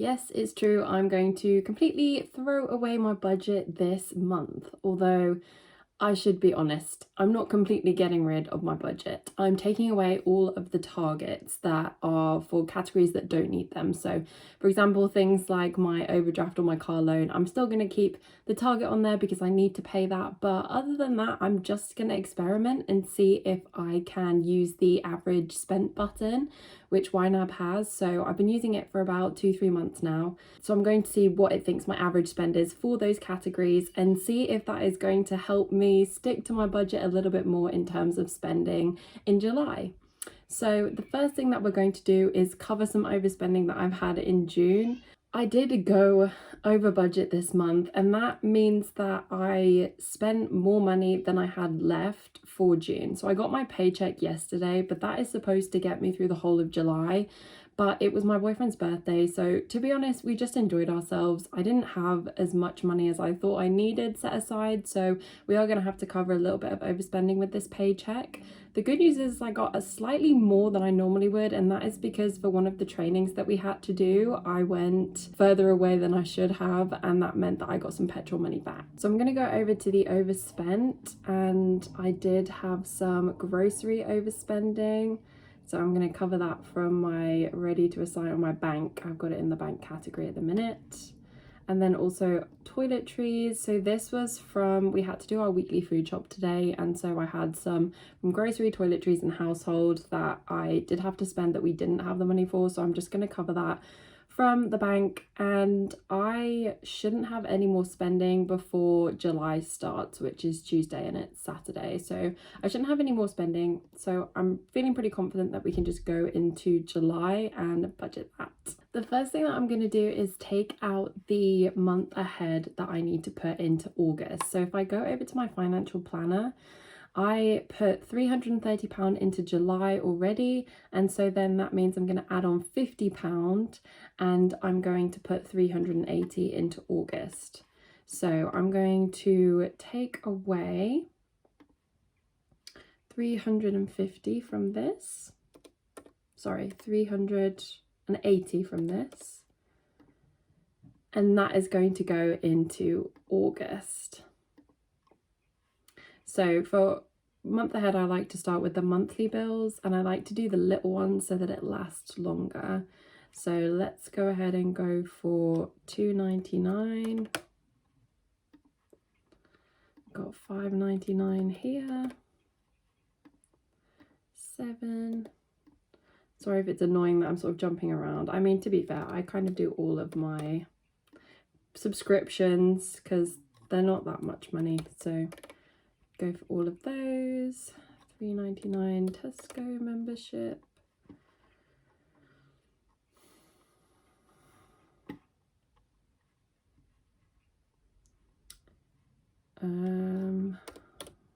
Yes, it's true. I'm going to completely throw away my budget this month, although I should be honest, I'm not completely getting rid of my budget. I'm taking away all of the targets that are for categories that don't need them. So, for example, things like my overdraft or my car loan, I'm still going to keep the target on there because I need to pay that. But other than that, I'm just going to experiment and see if I can use the average spent button, which YNAB has. So I've been using it for about 2-3 months now. So I'm going to see what it thinks my average spend is for those categories and see if that is going to help me stick to my budget a little bit more in terms of spending in July. So the first thing that we're going to do is cover some overspending that I've had in June. I did go over budget this month, and that means that I spent more money than I had left for June. So I got my paycheck yesterday, but that is supposed to get me through the whole of July. But it was my boyfriend's birthday, so to be honest, we just enjoyed ourselves. I didn't have as much money as I thought I needed set aside, so we are going to have to cover a little bit of overspending with this paycheck. The good news is I got a slightly more than I normally would, and that is because for one of the trainings that we had to do, I went further away than I should have, and that meant that I got some petrol money back. So I'm going to go over to the overspent, and I did have some grocery overspending. So I'm going to cover that from my ready to assign on my bank. I've got it in the bank category at the minute. And then also toiletries. So this was from, we had to do our weekly food shop today. And so I had some from grocery, toiletries and household that I did have to spend that we didn't have the money for. So I'm just going to cover that from the bank, and I shouldn't have any more spending before July starts, which is Tuesday and it's Saturday, so I shouldn't have any more spending. So I'm feeling pretty confident that we can just go into July and budget that. The first thing that I'm going to do is take out the month ahead that I need to put into August. So if I go over to my financial planner, I put £330 into July already, and so then that means I'm going to add on £50 and I'm going to put 380 into August. So I'm going to take away 350 from this, 380 from this, and that is going to go into August. So for month ahead, I like to start with the monthly bills, and I like to do the little ones so that it lasts longer. So let's go ahead and go for $2.99. Got $5.99 here. 7. Sorry if it's annoying that I'm sort of jumping around. I mean, to be fair, I kind of do all of my subscriptions because they're not that much money. So go for all of those. $3.99 Tesco membership.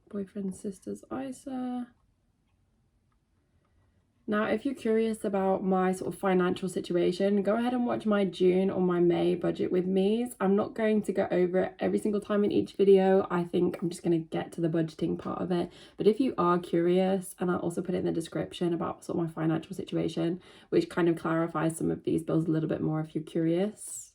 Boyfriend, sister's ISA. Now, if you're curious about my sort of financial situation, go ahead and watch my June or my May budget with me. I'm not going to go over it every single time in each video. I think I'm just going to get to the budgeting part of it. But if you are curious, and I'll also put it in the description about sort of my financial situation, which kind of clarifies some of these bills a little bit more if you're curious.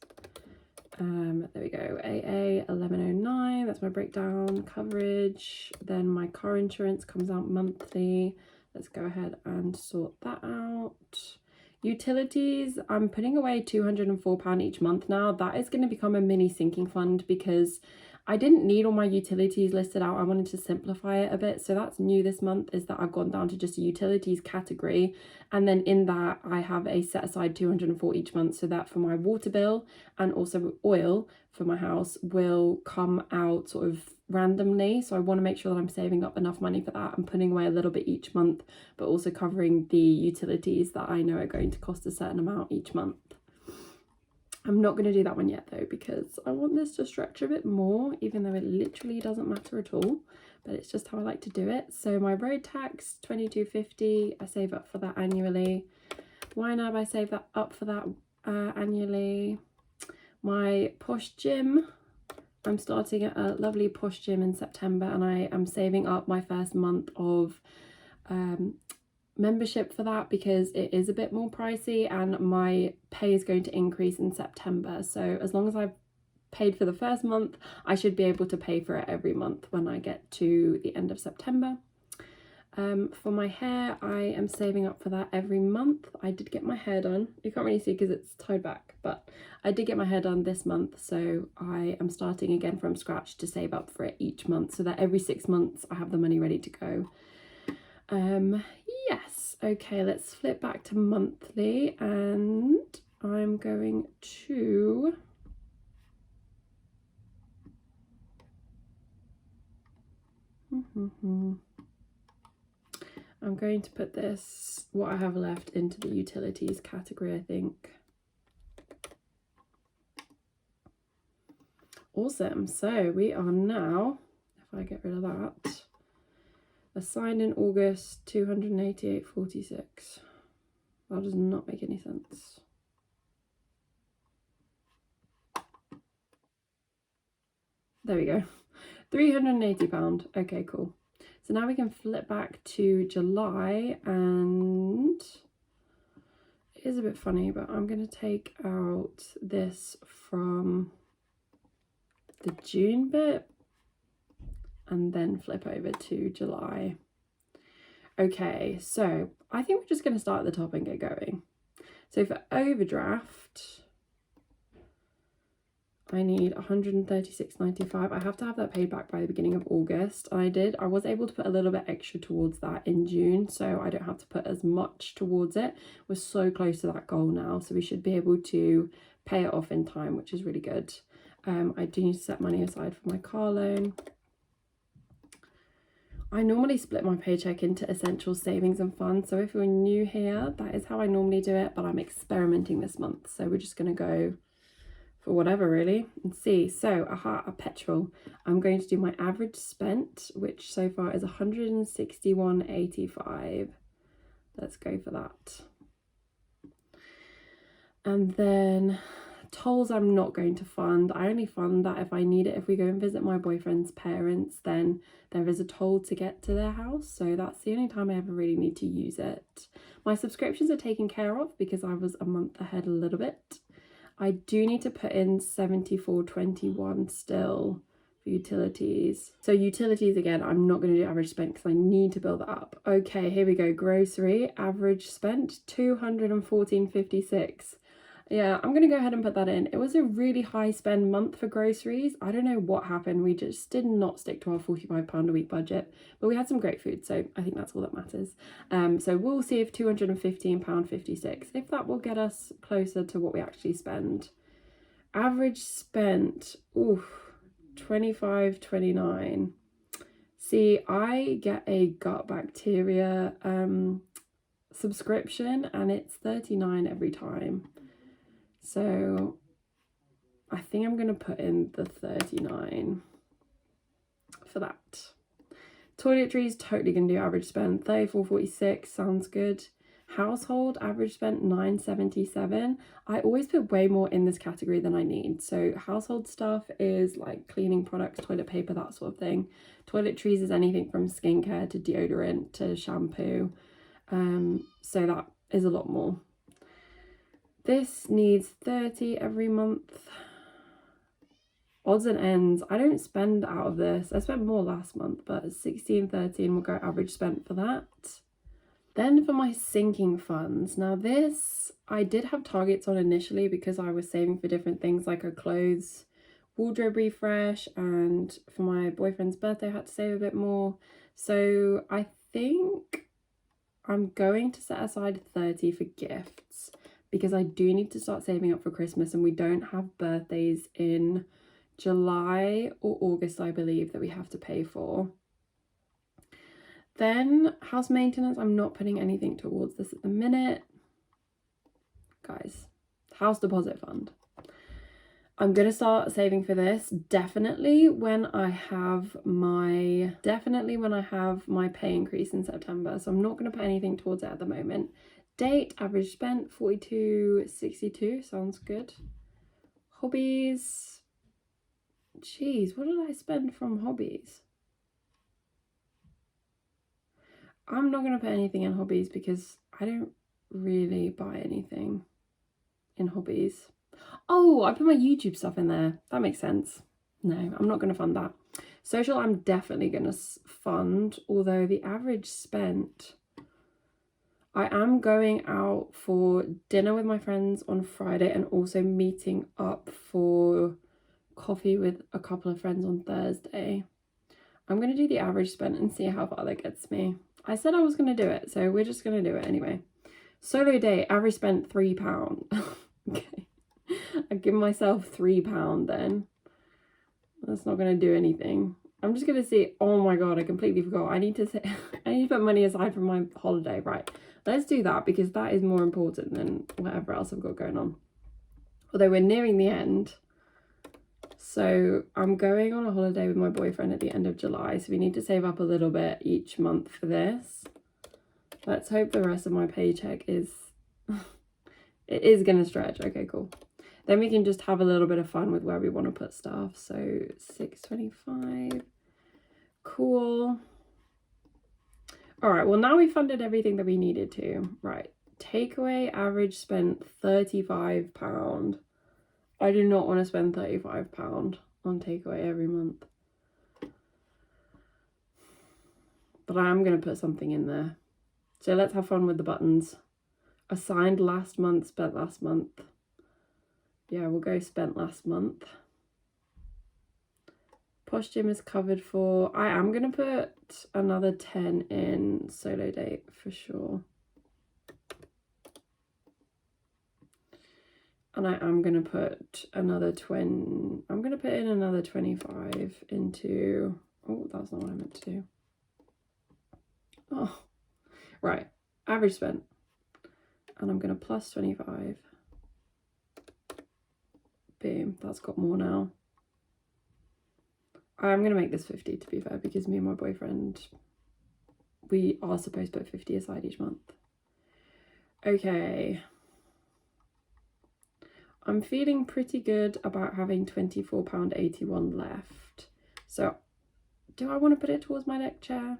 There we go, AA 1109, that's my breakdown coverage. Then my car insurance comes out monthly. Let's go ahead and sort that out. Utilities, I'm putting away £204 each month now. That is going to become a mini sinking fund because I didn't need all my utilities listed out. I wanted to simplify it a bit. So that's new this month, is that I've gone down to just a utilities category. And then in that I have a set aside $204 each month, so that for my water bill and also oil for my house will come out sort of randomly. So I want to make sure that I'm saving up enough money for that and putting away a little bit each month, but also covering the utilities that I know are going to cost a certain amount each month. I'm not going to do that one yet though, because I want this to stretch a bit more, even though it literally doesn't matter at all, but it's just how I like to do it. So my road tax, $22.50, I save up for that annually. YNAB, I save that up for that annually. My Posh Gym, I'm starting at a lovely Posh Gym in September, and I am saving up my first month of membership for that because it is a bit more pricey and my pay is going to increase in September. So as long as I've paid for the first month, I should be able to pay for it every month when I get to the end of September. For my hair, I am saving up for that every month. I did get my hair done. You can't really see because it's tied back, but I did get my hair done this month, so I am starting again from scratch to save up for it each month so that every 6 months I have the money ready to go. Yes, okay, let's flip back to monthly, and I'm going to I'm going to put this, what I have left, into the utilities category, I think. Awesome, so we are now, if I get rid of that, assigned in August, 288.46. That does not make any sense. There we go, £380. Okay, cool. So now we can flip back to July, and it is a bit funny, but I'm going to take out this from the June bit and then flip over to July. Okay, so I think we're just going to start at the top and get going. So for overdraft, I need £136.95. I have to have that paid back by the beginning of August. And I was able to put a little bit extra towards that in June, so I don't have to put as much towards it. We're so close to that goal now, so we should be able to pay it off in time, which is really good. I do need to set money aside for my car loan. I normally split my paycheck into essential savings and funds, so if you're new here, that is how I normally do it, but I'm experimenting this month, so we're just going to go for whatever really and see. So a petrol, I'm going to do my average spent, which so far is 161.85. Let's go for that. And then tolls I'm not going to fund. I only fund that if I need it. If we go and visit my boyfriend's parents, then there is a toll to get to their house, so that's the only time I ever really need to use it. My subscriptions are taken care of because I was a month ahead a little bit. I do need to put in 74.21 still for utilities. So utilities, again, I'm not going to do average spent because I need to build that up. Okay, here we go. Grocery, average spent, 214.56. Yeah, I'm going to go ahead and put that in. It was a really high spend month for groceries. I don't know what happened. We just did not stick to our £45 a week budget, but we had some great food, so I think that's all that matters. So we'll see if £215.56, if that will get us closer to what we actually spend. Average spent, oof, 25.29. See, I get a gut bacteria subscription and it's 39 every time. So I think I'm going to put in the 39 for that. Toiletries, totally going to do average spend, 34.46, sounds good. Household, average spent, 9.77. I always put way more in this category than I need. So household stuff is like cleaning products, toilet paper, that sort of thing. Toiletries is anything from skincare to deodorant to shampoo. So that is a lot more. This needs 30 every month. Odds and ends, I don't spend out of this. I spent more last month, but 16.13 will go average spent for that. Then for my sinking funds, now this I did have targets on initially because I was saving for different things like a clothes wardrobe refresh, and for my boyfriend's birthday I had to save a bit more. So I think I'm going to set aside 30 for gifts because I do need to start saving up for Christmas, and we don't have birthdays in July or August, I believe, that we have to pay for. Then house maintenance, I'm not putting anything towards this at the minute. Guys, house deposit fund. I'm going to start saving for this definitely when I have my pay increase in September. So I'm not going to put anything towards it at the moment. Date, average spent, 42.62, sounds good. Hobbies, geez, what did I spend from hobbies? I'm not going to put anything in hobbies because I don't really buy anything in hobbies. Oh, I put my YouTube stuff in there. That makes sense. No, I'm not going to fund that. Social, I'm definitely going to fund, although the average spent... I am going out for dinner with my friends on Friday and also meeting up for coffee with a couple of friends on Thursday. I'm going to do the average spent and see how far that gets me. I said I was going to do it, so we're just going to do it anyway. Solo day, average spent £3. Okay. I give myself £3 then. That's not going to do anything. I'm just going to see. Oh my god, I completely forgot. I need to put money aside for my holiday. Right. Let's do that because that is more important than whatever else I've got going on. Although we're nearing the end. So I'm going on a holiday with my boyfriend at the end of July. So we need to save up a little bit each month for this. Let's hope the rest of my paycheck is... it is going to stretch. Okay, cool. Then we can just have a little bit of fun with where we want to put stuff. So $6.25. Cool. All right, well, now we funded everything that we needed to. Right, takeaway average spent £35. I do not want to spend £35 on takeaway every month. But I am going to put something in there. So let's have fun with the buttons. Assigned last month, spent last month. Yeah, we'll go spent last month. Posh gym is covered for. I am going to put another 10 in solo date for sure. And I am going to put another 20. I'm going to put in another 25 into. Oh, that's not what I meant to do. Oh, right. Average spent. And I'm going to plus 25. Boom. That's got more now. I'm going to make this 50 to be fair, because me and my boyfriend, we are supposed to put 50 aside each month. Okay. I'm feeling pretty good about having £24.81 left. So do I want to put it towards my deck chair?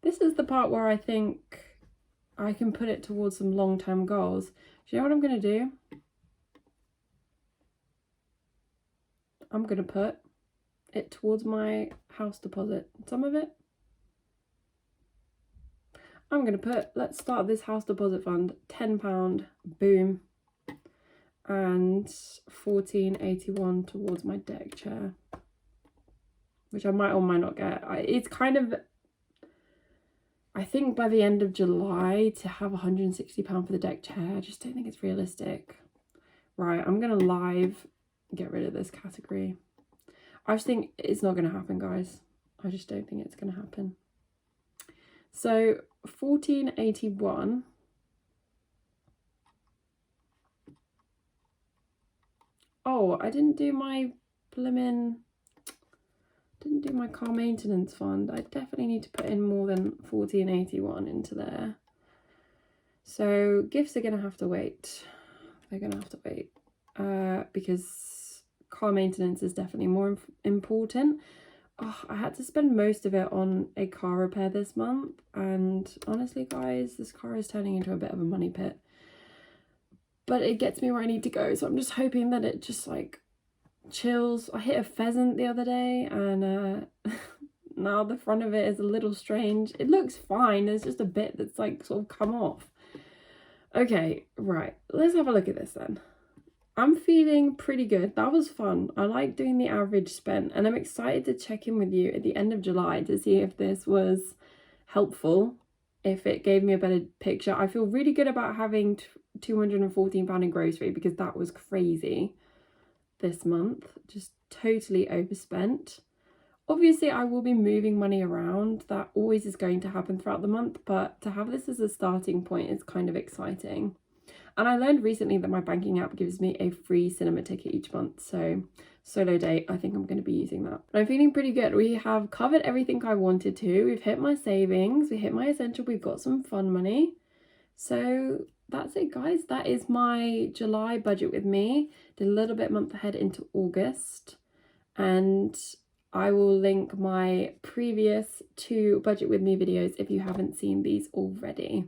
This is the part where I think I can put it towards some long-term goals. Do you know what I'm going to do? I'm going to put it towards my house deposit. Some of it. I'm going to put, let's start this house deposit fund, £10, boom, and £14.81 towards my deck chair, which I might or might not get. It's kind of, I think by the end of July to have £160 for the deck chair, I just don't think it's realistic. Right, I'm going to live get rid of this category. I just think it's not going to happen, guys. I just don't think it's going to happen. So £14.81. Oh, I didn't do my car maintenance fund. I definitely need to put in more than £14.81 into there. So gifts are going to have to wait. They're going to have to wait because car maintenance is definitely more important. Oh, I had to spend most of it on a car repair this month, and honestly guys, this car is turning into a bit of a money pit, but it gets me where I need to go, so I'm just hoping that it just like chills. I hit a pheasant the other day, and now the front of it is a little strange. It looks fine, there's just a bit that's like sort of come off. Okay, right, let's have a look at this then. I'm feeling pretty good. That was fun. I like doing the average spent, and I'm excited to check in with you at the end of July to see if this was helpful, if it gave me a better picture. I feel really good about having £214 in grocery because that was crazy this month. Just totally overspent. Obviously, I will be moving money around. That always is going to happen throughout the month, but to have this as a starting point is kind of exciting. And I learned recently that my banking app gives me a free cinema ticket each month. So solo date, I think I'm going to be using that. But I'm feeling pretty good. We have covered everything I wanted to. We've hit my savings. We hit my essential. We've got some fun money. So that's it, guys. That is my July budget with me. Did a little bit month ahead into August. And I will link my previous 2 Budget With Me videos if you haven't seen these already.